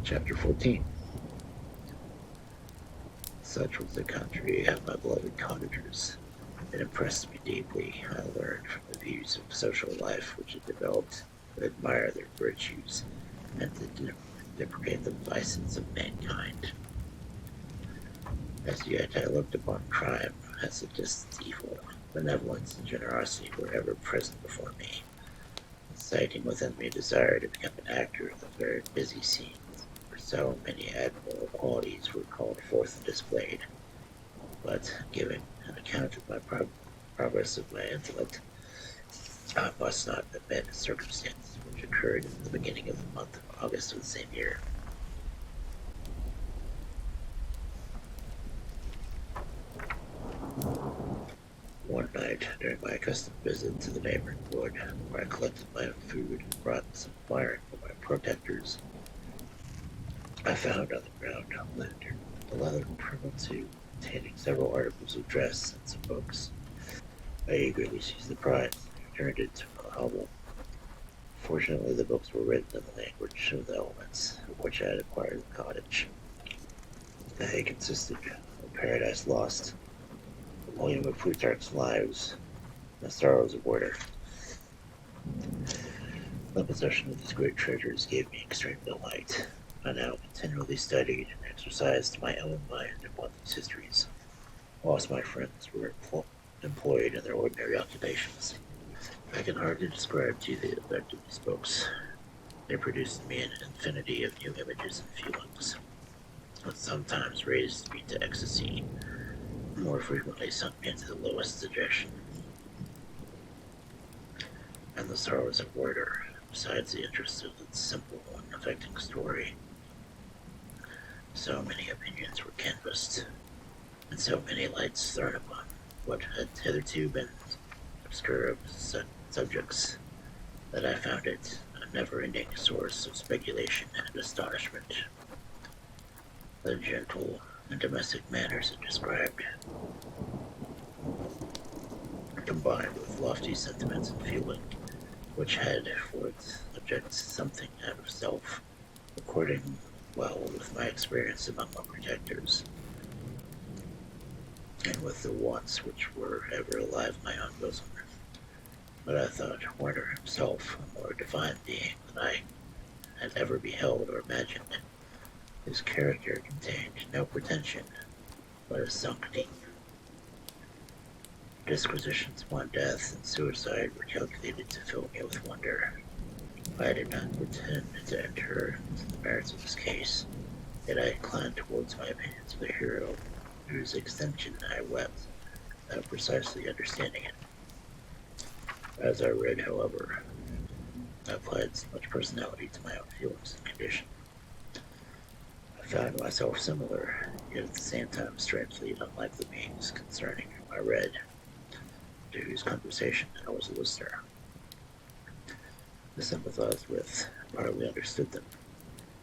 Chapter 14. Such was the country of my beloved cottagers. It impressed me deeply. I learned from the views of social life which it developed to admire their virtues and to deprecate the vices of mankind. As yet I looked upon crime as a distant evil. Benevolence and generosity were ever present before me, inciting within me a desire to become an actor in the very busy scenes where so many admirable qualities were called forth and displayed. But giving an account of my progress of my intellect, I must not omit a circumstance which occurred in the beginning of the month of August of the same year. One night, during my accustomed visit to the neighboring wood, where I collected my own food and brought some firing for my protectors, I found on the ground a leathern purple tube containing several articles of dress and some books. I eagerly seized the prize and returned it to my hovel. Fortunately, the books were written in the language of the elements, which I had acquired in the cottage. They consisted of Paradise Lost, a volume of Plutarch's Lives, and The Sorrows of Order. The possession of these great treasures gave me extreme delight. I now continually studied and exercised my own mind upon these histories, whilst my friends were employed in their ordinary occupations. I can hardly describe to you the effect of these books. They produced in me an infinity of new images and feelings, which sometimes raised me to ecstasy, more frequently sunk me into the lowest dejection. And The Sorrows of Order, besides the interest of its simple and affecting story, so many opinions were canvassed, and so many lights thrown upon what had hitherto been obscure subjects, that I found it a never-ending source of speculation and astonishment. The gentle and domestic manners it described, combined with lofty sentiments and feeling, which had for its subject something out of self, according well with my experience among my protectors, and with the wants which were ever alive in my own bosom. But I thought Warner himself a more divine being than I had ever beheld or imagined. His character contained no pretension, but a sanctity. Disquisitions upon death and suicide were calculated to fill me with wonder. I did not pretend to enter into the merits of his case, yet I inclined towards my opinions of the hero, whose extension I wept, without precisely understanding it. As I read, however, I applied so much personality to my own feelings and condition. I found myself similar, yet at the same time strangely unlike the beings concerning whom I read, to whose conversation I was a listener. I sympathized with, and partly understood them,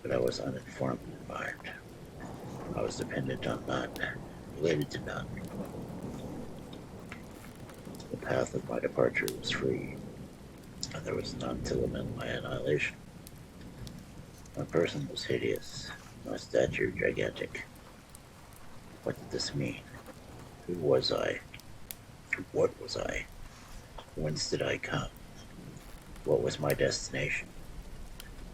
but I was uninformed in mind. I was dependent on none, related to none. The path of my departure was free, and there was none to lament my annihilation. My person was hideous, my stature gigantic. What did this mean? Who was I? What was I? Whence did I come? What was my destination?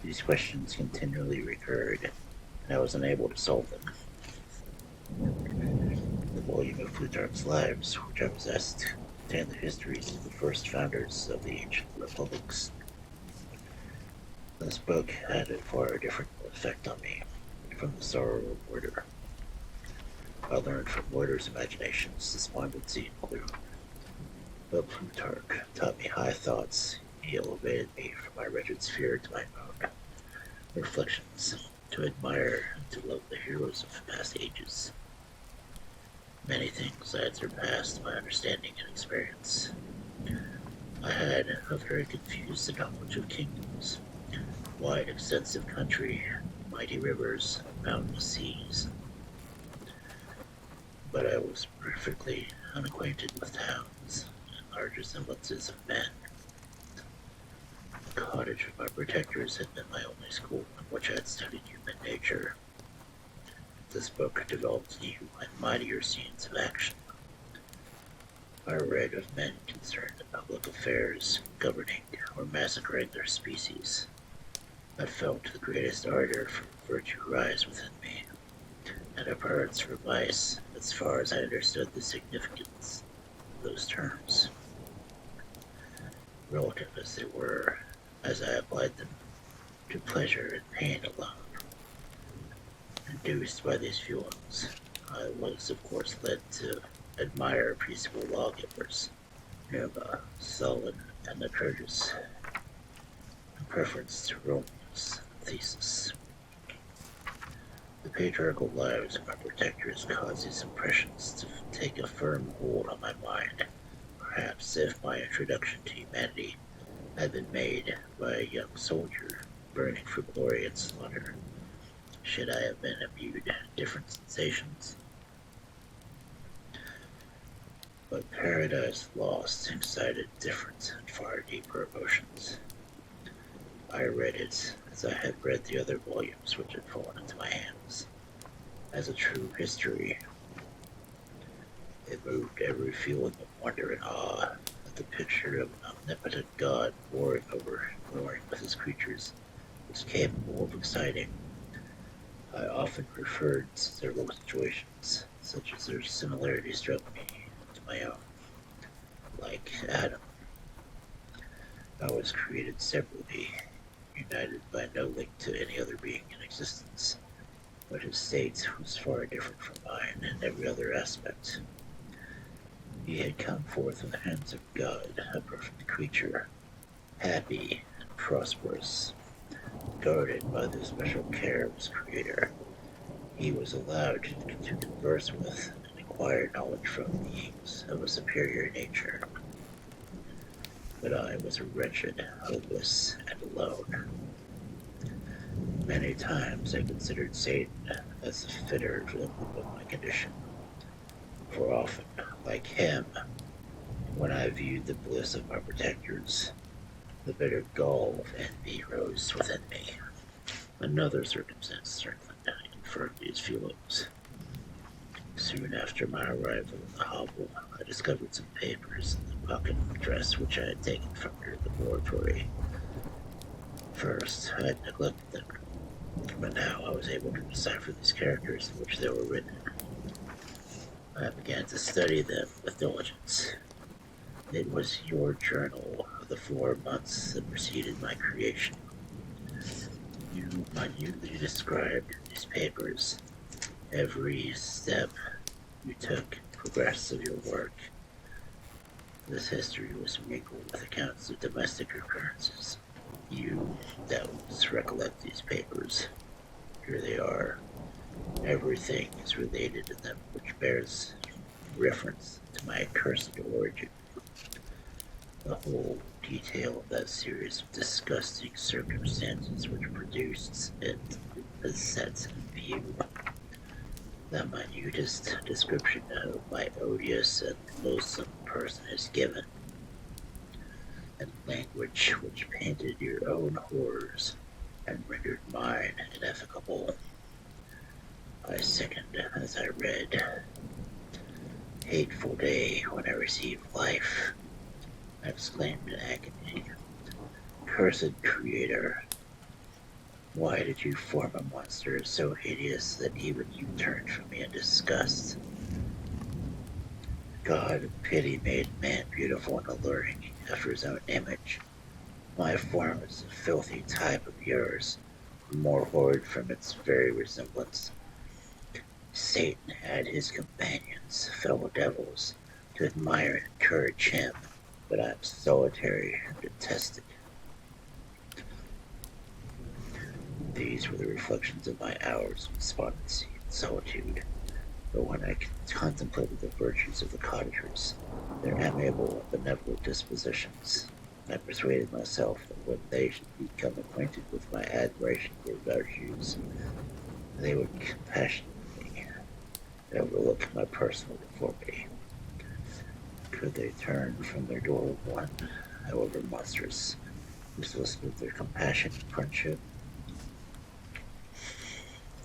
These questions continually recurred, and I was unable to solve them. The volume of Plutarch's Lives, which I possessed, contained the histories of the first founders of the ancient republics. This book had a far different effect on me from The Sorrow of Order. I learned from Loiter's imaginations despondency and gloom. But Plutarch taught me high thoughts. He elevated me from my wretched sphere to my own reflections, to admire and to love the heroes of past ages. Many things I had surpassed my understanding and experience. I had a very confused knowledge of kingdoms, wide extensive country, mighty rivers, boundless seas. But I was perfectly unacquainted with towns and large resemblances of men. The cottage of my protectors had been my only school in which I had studied human nature. This book developed new and mightier scenes of action. I read of men concerned in public affairs, governing or massacring their species. I felt the greatest ardor for virtue rise within me, and abhorrence for vice, as far as I understood the significance of those terms, relative as they were, as I applied them to pleasure and pain alone. Induced by these feelings, I was of course led to admire peaceable lawgivers, Numa, Solon, and Lycurgus, in preference to Romulus and Theseus. The patriarchal lives of my protectors caused these impressions to take a firm hold on my mind, perhaps if my introduction to humanity had been made by a young soldier burning for glory and slaughter, should I have been imbued different sensations. But Paradise Lost excited different and far deeper emotions. I read it as I had read the other volumes which had fallen into my hands, as a true history. It moved every feeling of wonder and awe at the picture of an omnipotent God warring over and warring with his creatures was capable of exciting. I often referred to several situations, such as their similarity struck me to my own. Like Adam, I was created separately, united by no link to any other being in existence, but his state was far different from mine in every other aspect. He had come forth in the hands of God, a perfect creature, happy and prosperous, guarded by the special care of his creator. He was allowed to converse with and acquire knowledge from beings of a superior nature. But I was wretched, hopeless, and alone. Many times I considered Satan as the fitter of my condition, for often, like him, when I viewed the bliss of my protectors, the bitter gall of envy rose within me. Another circumstance strengthened and confirmed these feelings. Soon after my arrival in the hovel, I discovered some papers in the pocket of the dress which I had taken from near the laboratory. First, I had neglected them, but now I was able to decipher these characters in which they were written. I began to study them with diligence. It was your journal of the 4 months that preceded my creation. You minutely described in these papers every step you took, progress of your work. This history was mingled with accounts of domestic occurrences. You doubtless recollect these papers. Here they are. Everything is related in them which bears reference to my accursed origin. The whole detail of that series of disgusting circumstances which produced it is set in view. The minutest description of my odious and loathsome person is given, and language which painted your own horrors and rendered mine ineffable. I sickened as I read. Hateful day when I received life, I exclaimed in agony. Cursed Creator, why did you form a monster so hideous that even you turned from me in disgust? God of pity made man beautiful and alluring after his own image. My form is a filthy type of yours, more horrid from its very resemblance. Satan had his companions, fellow devils, to admire and encourage him, but I am solitary and detested. These were the reflections of my hours of despondency and solitude. But when I contemplated the virtues of the cottagers, their amiable and benevolent dispositions, I persuaded myself that when they should become acquainted with my admiration for virtues, they would compassionate me and overlook my personal deformity. Could they turn from their door of one, however monstrous, useless with their compassion and friendship.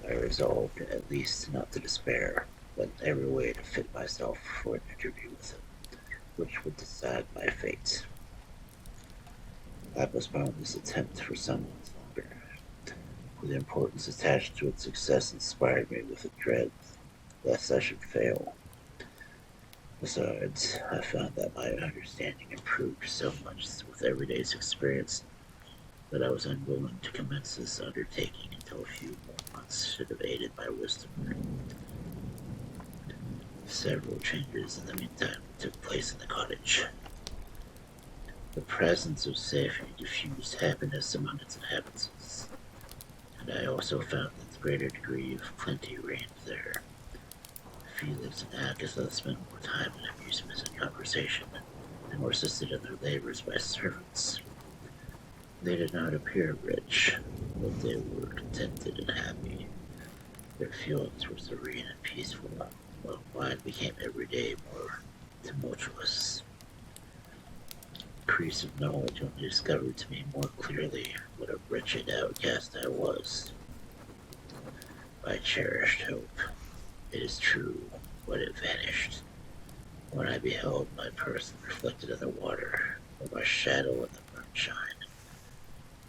I resolved at least not to despair, but in every way to fit myself for an interview with him, which would decide my fate. I postponed this attempt for some months longer, for the importance attached to its success inspired me with a dread lest I should fail. Besides, I found that my understanding improved so much with every day's experience that I was unwilling to commence this undertaking until a few more months should have aided my wisdom. Several changes in the meantime took place in the cottage. The presence of safety diffused happiness among its inhabitants, and I also found that the greater degree of plenty reigned there. Felix and Agatha spent more time in amusement and conversation, and were assisted in their labors by servants. They did not appear rich, but they were contented and happy. Their feelings were serene and peaceful, while mine became every day more tumultuous. Increase of knowledge only discovered to me more clearly what a wretched outcast I was. I cherished hope, it is true, but it vanished when I beheld my person reflected in the water, or my shadow in the moonshine,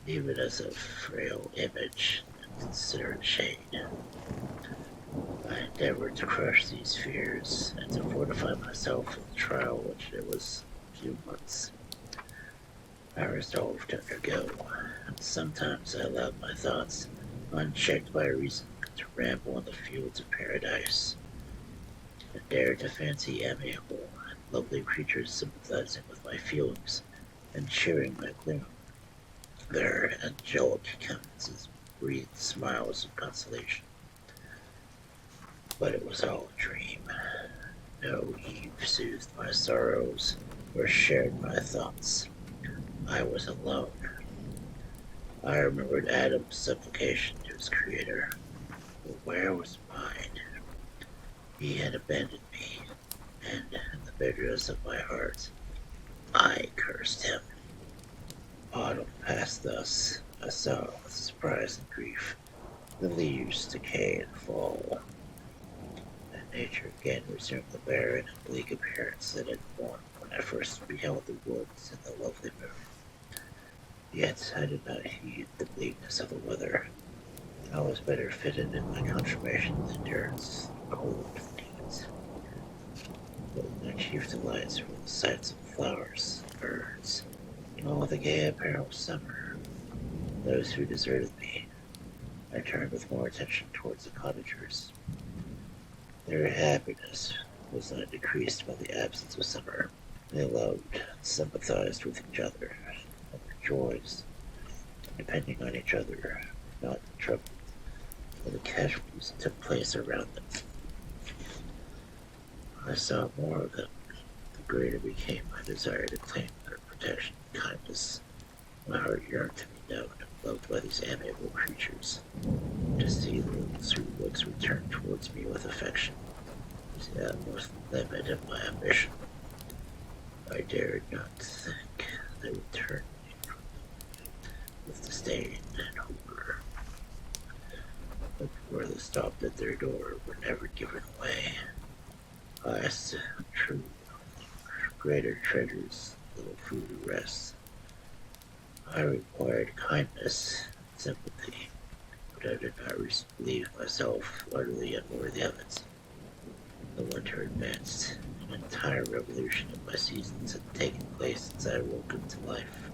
even as a frail image in considerate shade. I endeavored to crush these fears and to fortify myself for the trial which it was a few months. I resolved to undergo, and sometimes I allowed my thoughts, unchecked by reason, to ramble in the fields of paradise, and dared to fancy amiable and lovely creatures sympathizing with my feelings and sharing my gloom. Their angelic countenances breathed smiles of consolation. But it was all a dream. No Eve soothed my sorrows or shared my thoughts. I was alone. I remembered Adam's supplication to his creator. But where was mine? He had abandoned me, and in the bitterness of my heart, I cursed him. Autumn passed thus. I saw with surprise and grief the leaves decay and fall, and nature again resumed the barren and bleak appearance that it had worn when I first beheld the woods and the lovely moon. Yet I did not heed the bleakness of the weather. I was better fitted in my conformation with endurance, cold and heat. But my chief delights were the sights of flowers, birds, and all the gay apparel of summer. Those who deserted me, I turned with more attention towards the cottagers. Their happiness was not decreased by the absence of summer. They loved and sympathized with each other, and their joys, depending on each other, not troubled when the casualties took place around them. I saw more of them, the greater became my desire to claim their protection and kindness. My heart yearned to be known and loved by these amiable creatures. To see those whose looks returned towards me with affection was the utmost limit of my ambition. I dared not think they would turn me from them with disdain and horror. But before they stopped at their door were never given way. I stood true, greater treasures, little food or rest. I required kindness, sympathy, but I did not believe myself utterly unworthy of it. The winter advanced. An entire revolution of my seasons had taken place since I awoke into life.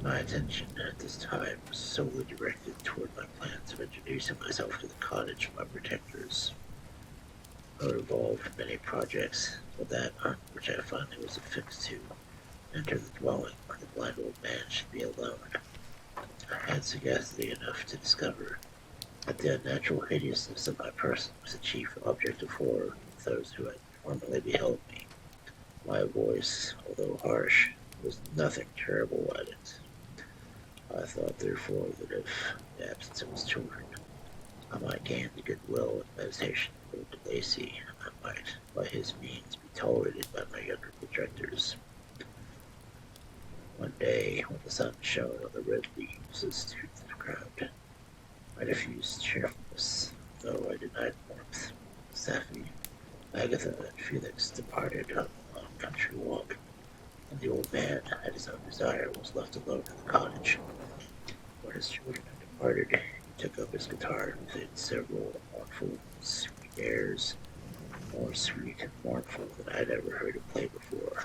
My attention at this time was solely directed toward my plans of introducing myself to the cottage of my protectors. I revolved many projects, but that on which I finally was affixed to, enter the dwelling where the blind old man should be alone. I had sagacity enough to discover that the unnatural hideousness of my person was the chief object of horror with those who had formerly beheld me. My voice, although harsh, was nothing terrible at it. I thought, therefore, that if, in the absence of his children, I might gain the goodwill and meditation of old De Lacy, I might, by his means, be tolerated by my younger projectors. One day, when the sun shone on the red leaves that strewed the ground, I diffused cheerfulness, though I denied warmth. Sapphy, Agatha, and Felix departed on a long country walk, and the old man, at his own desire, was left alone in the cottage. When his children had departed, he took up his guitar and played several mournful, sweet airs, more sweet and mournful than I had ever heard him play before.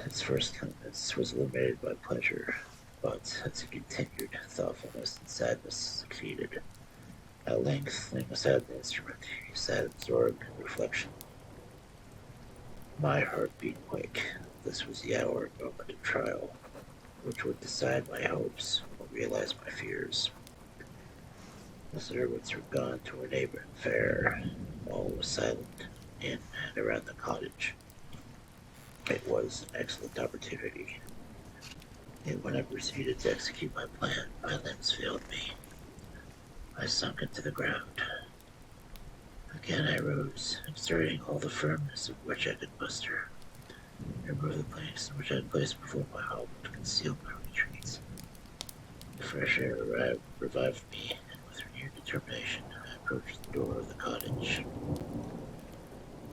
His first countenance was illuminated by pleasure, but as he continued, thoughtfulness and sadness succeeded. At length, laying aside the instrument, he sat absorbed in reflection. My heart beat quick. This was the hour and moment of trial, which would decide my hopes or realize my fears. The servants were gone to a neighboring fair. All was silent in and around the cottage. It was an excellent opportunity. And when I proceeded to execute my plan, my limbs failed me. I sunk into the ground. Again I rose, exerting all the firmness of which I could muster. I removed the planks in which I had placed before my hovel to conceal my retreat. The fresh air revived me, and with renewed determination I approached the door of the cottage.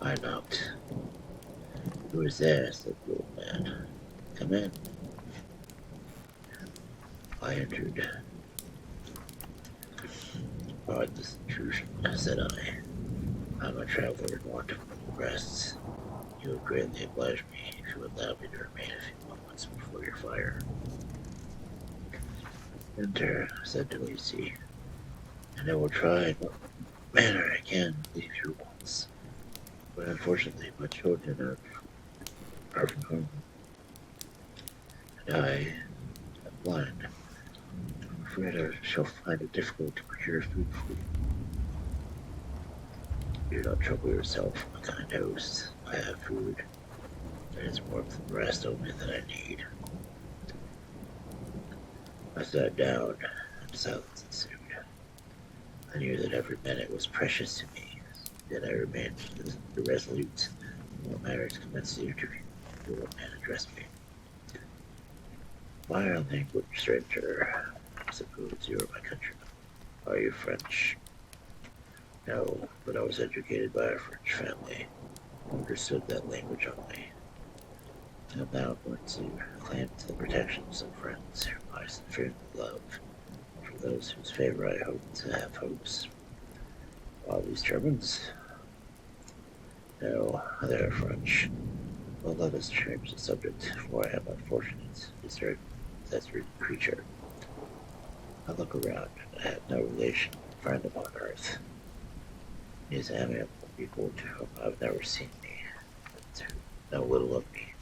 I knocked. "Who is there?" said the old man. "Come in." I entered. "Pardon this intrusion," said I. "I'm a traveler in want of rest. You would greatly oblige me if you would allow me to remain a few moments before your fire." "Enter," said DeLacy, "and I will try in what manner I can relieve your wants. But unfortunately, my children are from home, and I am blind. I'm afraid I shall find it difficult to procure food for you." "Do not trouble yourself, my kind host. I have food. There is warmth and rest only that I need." I sat down, and silence ensued. I knew that every minute was precious to me, yet I remained irresolute in what manner to commence the interview. The old man addressed me. "My language, stranger. I suppose you are my countryman. Are you French?" "No, but I was educated by a French family. I understood that language only. I am now going to claim to the protection of some friends whom I sincerely love, for those whose favor I hope to have hopes." "Are these Germans?" "No, they are French. But let us change the subject, for I am unfortunate, deserted creature. I look around, and I have no relation or friend upon earth. These amiable people to whom I have never seen me, and who know little of me.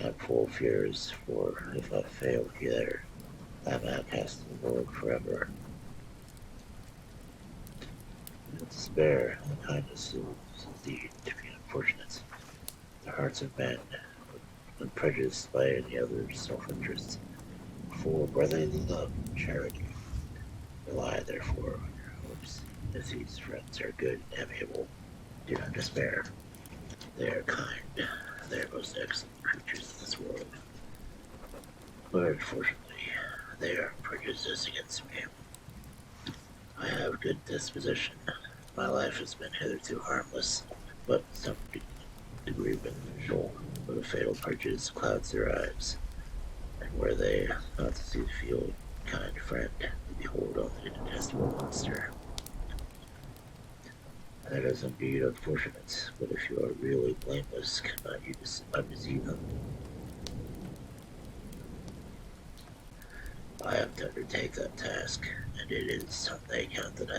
I am full of fears, for if I fail here, I am outcast in the world forever. In despair, the kindness is indeed to be unfortunate. The hearts of men, unprejudiced by any other self-interest, full of brotherly love and charity. Rely, therefore, on your hopes. If these friends are good and amiable, do not despair. They are kind. They are most excellent creatures in this world. But unfortunately, they are prejudiced against me. I have good disposition. My life has been hitherto harmless, but in some degree beneficial. But a fatal prejudice clouds their eyes, and were they not to see the field kind friend, they behold only a detestable monster. That is indeed unfortunate, but if you are really blameless, cannot you undeceive them? I have to undertake that task, and it is on the account that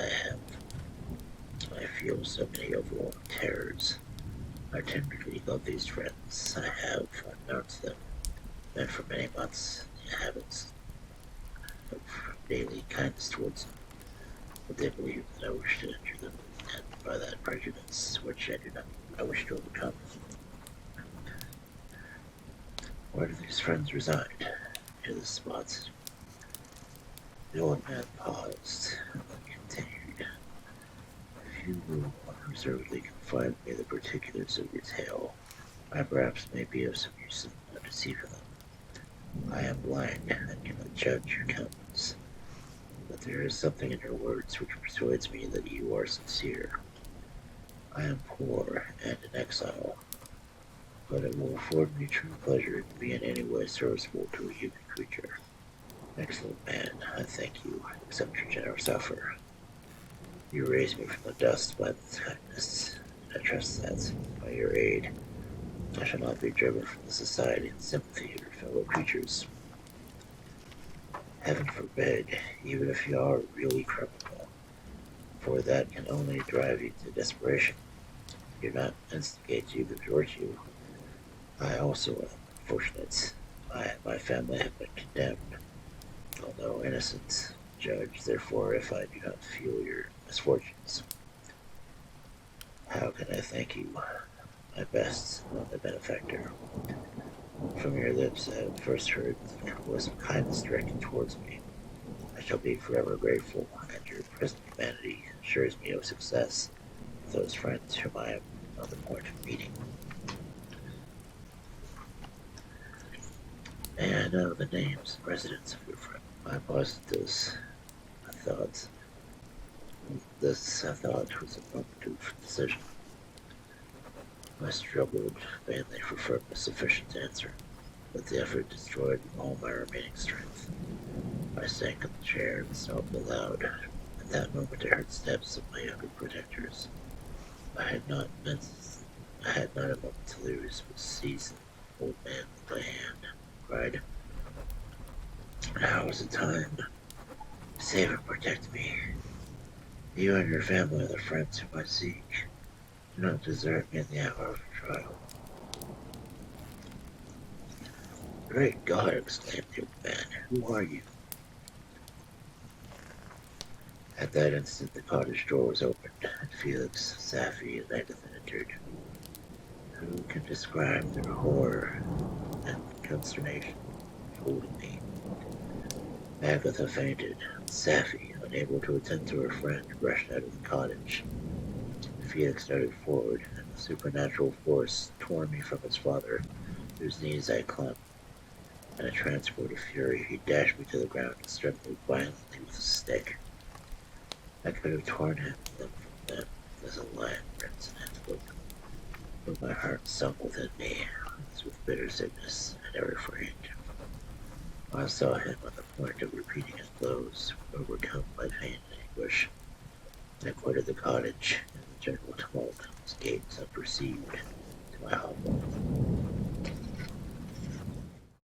I feel so many overwhelming terrors. I tenderly love these friends. I have, unknown to them, been for many months in the habits of daily kindness towards them, but they believe that I wish to injure them, and by that prejudice, which I wish to overcome. Where do these friends reside? Near the spot. The old man paused, and then continued. If you will unreservedly confide me the particulars of your tale, I perhaps may be of some use in see for them. I am blind and cannot judge your countenance, but there is something in your words which persuades me that you are sincere. I am poor and in exile, but it will afford me true pleasure to be in any way serviceable to a human creature. Excellent man, I thank you. Accept your generous offer. You raised me from the dust by this kindness, and I trust that, by your aid, I shall not be driven from the society and sympathy of your fellow creatures. Heaven forbid, even if you are really criminal, for that can only drive you to desperation. Do not instigate you to virtue. I also am unfortunate. I and my family have been condemned, although innocent. Judge, therefore, if I do not feel your misfortunes. How can I thank you? My best, only benefactor. From your lips I have first heard the voice of kindness directed towards me. I shall be forever grateful, and your present humanity assures me of success with those friends whom I am on the point of meeting. May I know the names and residence of your friend? I paused at this. I thought was a moment of decision. I struggled vainly for firmness sufficient to answer, but the effort destroyed all my remaining strength. I sank in the chair and sobbed aloud. At that moment I heard steps of my younger protectors. I had not a moment to lose, but seized the old man by the hand, cried, "Now is the time. Save and protect me. You and your family are the friends whom I seek. Do not desert me in the hour of trial." "Great God!" exclaimed the old man. "Who are you?" At that instant the cottage door was opened, and Felix, Safi, and Agatha entered. Who can describe their horror and consternation beholding me? Agatha fainted. Safi, unable to attend to her friend, rushed out of the cottage. Felix started forward, and the supernatural force tore me from his father, whose knees I clung. In a transport of fury, he dashed me to the ground and struck me violently with a stick. I could have torn him limb from limb as a lion rends an antelope, but my heart sunk within me as with bitter sickness, and I refrained. I saw him on the point of repeating his blows, overcome by pain and anguish. I quitted the cottage, and the general tumult escaped unperceived to my hovel.